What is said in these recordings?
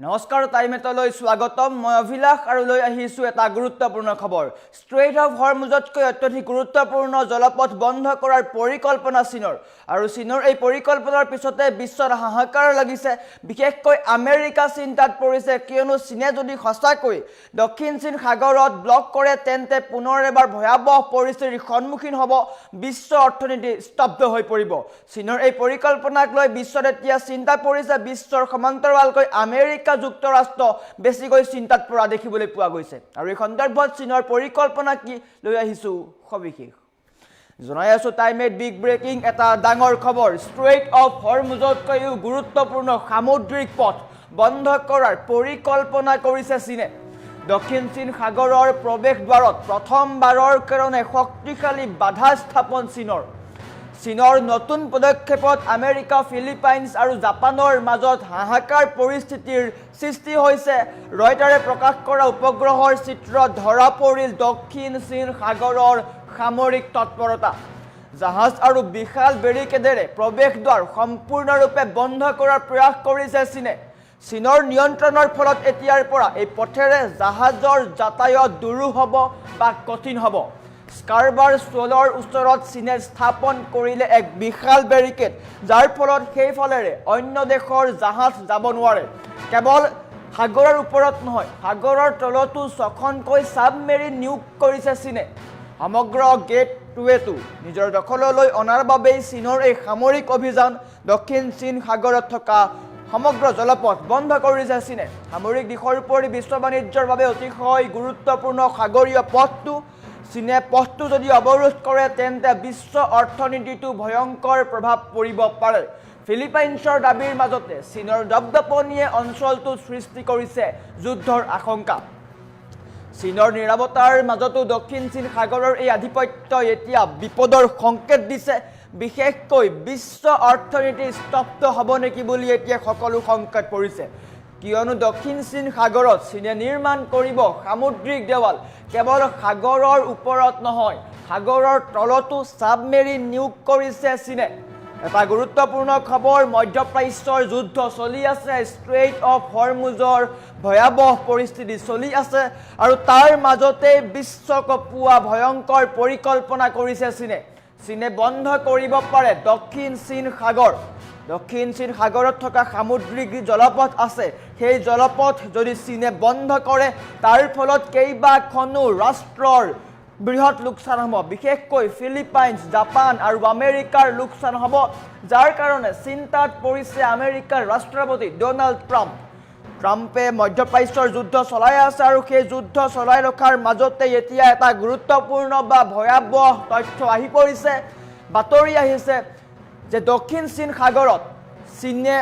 নমস্কাৰ টাইমেটলৈ স্বাগতম মই অভিলাষ আৰু লৈ আহিছো এটা গুৰুত্বপূৰ্ণ খবৰ ষ্ট্ৰেইট অফ হৰমুজতকৈ অত্যধিক গুৰুত্বপূৰ্ণ জলপথ বন্ধ কৰাৰ পৰিকল্পনা চীনৰ আৰু চীনৰ এই পৰিকল্পনাৰ পিছতে বিশ্বৰ হাহাকাৰ লাগিছে বিশেষকৈ আমেৰিকা চিন্তাত পৰিছে কিয়নো চীনে যদি সঁচাকৈ দক্ষিণ চীন সাগৰত ব্লক কৰে তেন্তে পুনৰ এবাৰ ভয়াবহ পৰিস্থিতিৰ সন্মুখীন হ'ব বিশ্ব অৰ্থনীতি স্তব্ধ হৈ পৰিব চীনৰ এই পৰিকল্পনাক লৈ বিশ্বত এতিয়া চিন্তা পৰিছে বিশ্বৰ সমান্তৰালকৈ আমেৰিকা যুক্তৰাষ্ট্ৰ বেছিকৈ চিন্তাত পৰা দেখিবলৈ পোৱা গৈছে আৰু এই সন্দৰ্ভত চীনৰ পৰিকল্পনা কি লৈ আহিছো সবিশেষ জনাই আছো টাইমে বিগ ব্ৰেকিং এটা ডাঙৰ খবৰ ষ্ট্ৰেইট অফ হৰমুজতকৈও গুৰুত্বপূৰ্ণ সামুদ্ৰিক পথ বন্ধ কৰাৰ পৰিকল্পনা কৰিছে চীনে দক্ষিণ চীন সাগৰৰ প্ৰৱেশদ্বাৰত প্ৰথমবাৰৰ কাৰণে শক্তিশালী বাধা স্থাপন চীনৰ নতুন পদক্ষেপত আমেৰিকা ফিলিপাইনছ আৰু জাপানৰ মাজত হাহাকাৰ পৰিস্থিতিৰ সৃষ্টি হৈছে ৰয়টাৰে প্ৰকাশ কৰা উপগ্ৰহৰ চিত্ৰত ধৰা পৰিল দক্ষিণ চীন সাগৰৰ সামৰিক তৎপৰতা জাহাজ আৰু বিশাল বেৰিকেডেৰে প্ৰৱেশদ্বাৰ সম্পূৰ্ণৰূপে বন্ধ কৰাৰ প্ৰয়াস কৰিছে চীনৰ নিয়ন্ত্ৰণৰ ফলত এতিয়াৰ পৰা এই পথেৰে জাহাজৰ যাতায়াত দুৰূহ হ'ব বা কঠিন হ'ব স্কাৰবাৰ ষ্টলৰ ওচৰত চীনে স্থাপন কৰিলে এক বিশাল বেৰিকেড যাৰ ফলত সেইফালেৰে অন্য দেশৰ জাহাজ যাব নোৱাৰে কেৱল সাগৰৰ ওপৰত নহয় সাগৰৰ তলতো ছখনকৈ সাবমেৰিন নিয়োগ কৰিছে চীনে সমগ্ৰ গেটৱেটো নিজৰ দখললৈ অনাৰ বাবেই চীনৰ এই সামৰিক অভিযান দক্ষিণ চীন সাগৰত থকা সমগ্ৰ জলপথ বন্ধ কৰিছে চীনে সামৰিক দিশৰ উপৰি বিশ্ব বাণিজ্যৰ বাবে অতিশয় গুৰুত্বপূৰ্ণ সাগৰীয় পথটো চীনে পথটো যদি অৱৰোধ কৰে তেন্তে বিশ্ব অৰ্থনীতিটো ভয়ংকৰ প্ৰভাৱ পৰিব পাৰে ফিলিপাইনছৰ দাবীৰ মাজতে চীনৰ দপদপনিয়ে অঞ্চলটোত সৃষ্টি কৰিছে যুদ্ধৰ আশংকা চীনৰ নিৰাপত্তাৰ মাজতো দক্ষিণ চীন সাগৰৰ এই আধিপত্যই এতিয়া বিপদৰ সংকেত দিছে বিশেষকৈ বিশ্ব অৰ্থনীতি স্তব্ধ হ'ব নেকি বুলি এতিয়া সকলো সংকেত পৰিছে কিয়নো দক্ষিণ চীন সাগৰত চীনে নিৰ্মাণ কৰিব সামুদ্ৰিক দেৱাল কেৱল সাগৰৰ ওপৰত নহয় সাগৰৰ তলতো সাবমেৰিন নিয়োগ কৰিছে চীনে এটা গুৰুত্বপূৰ্ণ খবৰ মধ্যপ্ৰাচ্যৰ যুদ্ধ চলি আছে ষ্ট্ৰেইট অফ হৰমুজৰ ভয়াবহ পৰিস্থিতি চলি আছে আৰু তাৰ মাজতে বিশ্বকপুৱা ভয়ংকৰ পৰিকল্পনা কৰিছে চীনে বন্ধ কৰিব পাৰে দক্ষিণ চীন সাগৰত থকা সামুদ্ৰিক জলপথ আছে সেই জলপথ যদি চীনে বন্ধ কৰে তাৰ ফলত কেইবাখনো ৰাষ্ট্ৰৰ বৃহৎ লোকচান হ'ব বিশেষকৈ ফিলিপাইনছ জাপান আৰু আমেৰিকাৰ লোকচান হ'ব যাৰ কাৰণে চিন্তাত পৰিছে আমেৰিকাৰ ৰাষ্ট্ৰপতি ডোনাল্ড ট্ৰাম্পে মধ্যপ্ৰাচ্যৰ যুদ্ধ চলাই আছে আৰু সেই যুদ্ধ চলাই ৰখাৰ মাজতে এতিয়া এটা গুৰুত্বপূৰ্ণ বা ভয়াবহ তথ্য আহি পৰিছে বাতৰি আহিছে যে দক্ষিণ চীন সাগৰত চীনে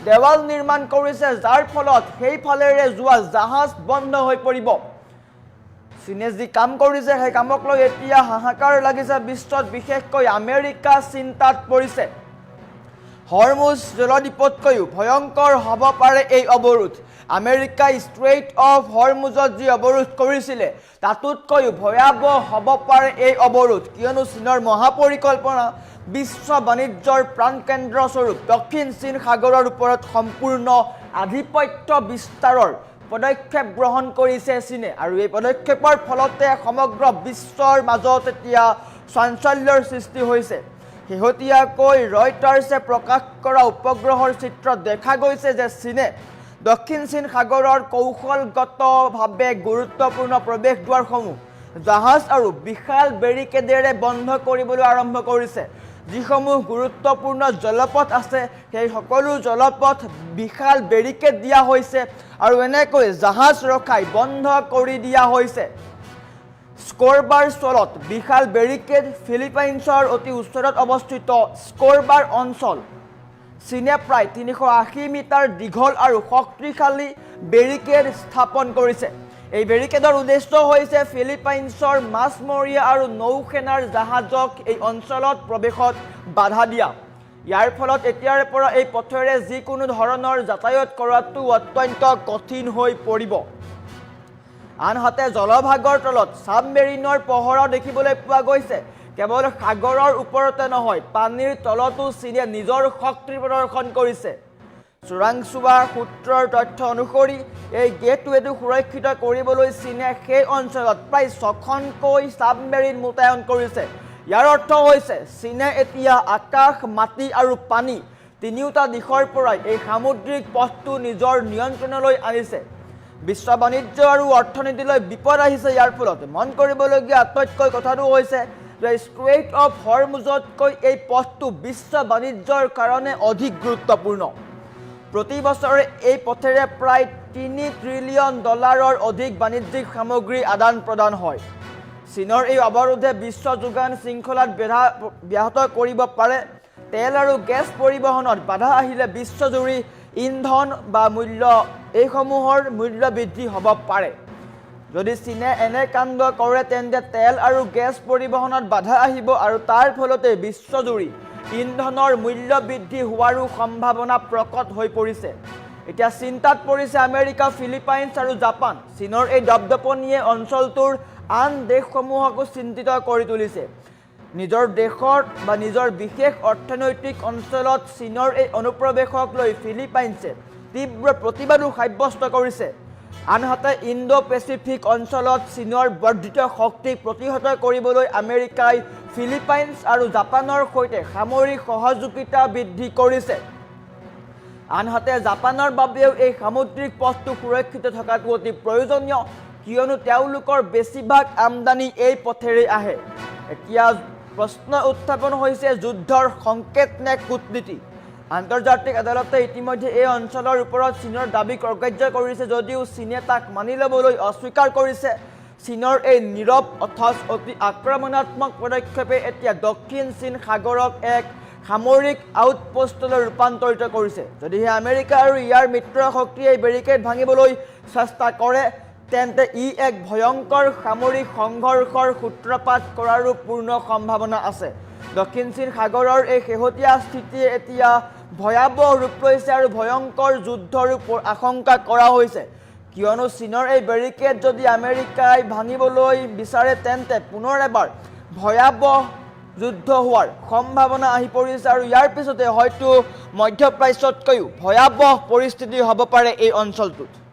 দেৱাল নিৰ্মাণ কৰিছে যাৰ ফলত সেইফালেৰে যোৱা জাহাজ বন্ধ হৈ পৰিব চীনে যি কাম কৰিছে সেই কামক লৈ এতিয়া হাহাকাৰ লাগিছে বিশ্বত বিশেষকৈ আমেৰিকা চিন্তাত পৰিছে হৰমুজ জলদ্বীপতকৈও ভয়ংকৰ হ'ব পাৰে এই অৱৰোধ আমেৰিকাই ষ্ট্ৰেইট অফ হৰমুজত যি অৱৰোধ কৰিছিলে তাতোতকৈও ভয়াবহ হ'ব পাৰে এই অৱৰোধ কিয়নো চীনৰ মহাপৰিকল্পনা বিশ্ব বাণিজ্যৰ প্ৰাণকেন্দ্ৰ স্বৰূপ দক্ষিণ চীন সাগৰৰ ওপৰত সম্পূৰ্ণ আধিপত্য বিস্তাৰৰ পদক্ষেপ গ্ৰহণ কৰিছে চীনে আৰু এই পদক্ষেপৰ ফলতে সমগ্ৰ বিশ্বৰ মাজত এতিয়া চাঞ্চল্যৰ সৃষ্টি হৈছে শেহতীয়াকৈ ৰয়টাৰ্ছে প্ৰকাশ কৰা উপগ্ৰহৰ চিত্ৰত দেখা গৈছে যে চীনে দক্ষিণ চীন সাগৰৰ কৌশলগতভাৱে গুৰুত্বপূৰ্ণ প্ৰৱেশদ্বাৰসমূহ জাহাজ আৰু বিশাল বেৰিকেডেৰে বন্ধ কৰিবলৈ আৰম্ভ কৰিছে যিসমূহ গুৰুত্বপূৰ্ণ জলপথ আছে সেই সকলো জলপথ বিশাল বেৰিকেড দিয়া হৈছে আৰু এনেকৈ জাহাজ ৰখাই বন্ধ কৰি দিয়া হৈছে স্কৰবাৰ স্থলত বিশাল বেৰিকেড ফিলিপাইনছৰ অতি ওচৰত অৱস্থিত স্কৰবাৰ অঞ্চল চীনে প্ৰায় 380 মিটাৰ দীঘল আৰু শক্তিশালী বেৰিকেড স্থাপন কৰিছে এই বেৰিকেডৰ উদ্দেশ্য হৈছে ফিলিপাইনছৰ মাছমৰীয়া আৰু নৌসেনাৰ জাহাজক এই অঞ্চলত প্ৰৱেশত বাধা দিয়া ইয়াৰ ফলত এতিয়াৰ পৰা এই পথেৰে যিকোনো ধৰণৰ যাতায়াত কৰাটো অত্যন্ত কঠিন হৈ পৰিব আনহাতে জলভাগৰ তলত সাবমেৰিনৰ পহৰা দেখিবলৈ পোৱা গৈছে কেৱল সাগৰৰ ওপৰতে নহয় পানীৰ তলতো চীনে নিজৰ শক্তি প্ৰদৰ্শন কৰিছে চোৰাংচোৱা সূত্ৰৰ তথ্য অনুসৰি এই গেটৱেটো সুৰক্ষিত কৰিবলৈ চীনে সেই অঞ্চলত প্ৰায় 6খনকৈ ছাবমেৰিন মোতায়েন কৰিছে। ইয়াৰ অৰ্থ হৈছে চীনে এতিয়া আকাশ, মাটি আৰু পানী তিনিওটা দিশৰ পৰাই এই সামুদ্ৰিক পথটো নিজৰ নিয়ন্ত্ৰণলৈ আনিছে। বিশ্ব বাণিজ্য আৰু অৰ্থনীতিলৈ বিপদ আহিছে। ইয়াৰ ফলত মন কৰিবলগীয়া আটাইতকৈ কথাটো হৈছে যে ষ্ট্ৰেইট অফ হৰমুজতকৈ এই পথটো বিশ্ব বাণিজ্যৰ কাৰণে অধিক গুৰুত্বপূৰ্ণ। প্ৰতি বছৰে এই পথেৰে প্ৰায় $3 ট্ৰিলিয়ন অধিক বাণিজ্যিক সামগ্ৰী আদান প্ৰদান হয়। চীনৰ এই অৱৰোধে বিশ্ব যোগান শৃংখলাত ব্যাহত কৰিব পাৰে। তেল আৰু গেছ পৰিবহণত বাধা আহিলে বিশ্বজুৰি ইন্ধন বা মূল্য এইসমূহৰ মূল্য বৃদ্ধি হ'ব পাৰে। যদি চীনে এনে কাণ্ড কৰে তেন্তে তেল আৰু গেছ পৰিবহণত বাধা আহিব আৰু তাৰ ফলতে বিশ্বজুৰি ইন্ধনৰ মূল্য বৃদ্ধি হোৱাৰো সম্ভাৱনা প্ৰকট হৈ পৰিছে। এতিয়া চিন্তাত পৰিছে আমেৰিকা, ফিলিপাইনছ আৰু জাপান। চীনৰ এই দপদপনিয়ে অঞ্চলটোৰ আন দেশসমূহকো চিন্তিত কৰি তুলিছে। নিজৰ দেশৰ বা নিজৰ বিশেষ অৰ্থনৈতিক অঞ্চলত চীনৰ এই অনুপ্ৰৱেশক লৈ ফিলিপাইনছে তীব্ৰ প্ৰতিবাদো সাব্যস্ত কৰিছে। আনহাতে ইণ্ডো পেচিফিক অঞ্চলত চীনৰ বৰ্ধিত শক্তিক প্ৰতিহত কৰিবলৈ আমেৰিকাই ফিলিপাইনছ আৰু জাপানৰ সৈতে সামৰিক সহযোগিতা বৃদ্ধি কৰিছে। আনহাতে জাপানৰ বাবেও এই সামুদ্ৰিক পথটো সুৰক্ষিত থকাটো অতি প্ৰয়োজনীয়, কিয়নো তেওঁলোকৰ বেছিভাগ আমদানি এই পথেৰে আহে। এতিয়া প্ৰশ্ন উত্থাপন হৈছে যুদ্ধৰ সংকেত নে কূটনীতি। আন্তৰ্জাতিক আদালতে ইতিমধ্যে এই অঞ্চলৰ ওপৰত চীনৰ দাবীক অগ্ৰাহ্য কৰিছে যদিও চীনে তাক মানি ল'বলৈ অস্বীকাৰ কৰিছে। চীনৰ এই নীৰৱ অথচ অতি আক্ৰমণাত্মক পদক্ষেপে এতিয়া দক্ষিণ চীন সাগৰক এক সামৰিক আউটপোষ্টলৈ ৰূপান্তৰিত কৰিছে। যদিহে আমেৰিকা আৰু ইয়াৰ মিত্ৰ শক্তিয়ে এই বেৰিকেড ভাঙিবলৈ চেষ্টা কৰে তেন্তে ই এক ভয়ংকৰ সামৰিক সংঘৰ্ষৰ সূত্ৰপাত কৰাৰো পূৰ্ণ সম্ভাৱনা আছে। দক্ষিণ চীন সাগৰৰ এই শেহতীয়া স্থিতিয়ে এতিয়া ভয়াৱহ ৰূপ লৈছে আৰু ভয়ংকৰ যুদ্ধৰো আশংকা কৰা হৈছে, কিয়নো চীনৰ এই বেৰিকেড যদি আমেৰিকাই ভাঙিবলৈ বিচাৰে তেন্তে পুনৰ এবাৰ ভয়াৱহ যুদ্ধ হোৱাৰ সম্ভাৱনা আহি পৰিছে আৰু ইয়াৰ পিছতে হয়তো মধ্যপ্ৰাচ্যতকৈও ভয়াৱহ পৰিস্থিতি হ'ব পাৰে এই অঞ্চলটোত।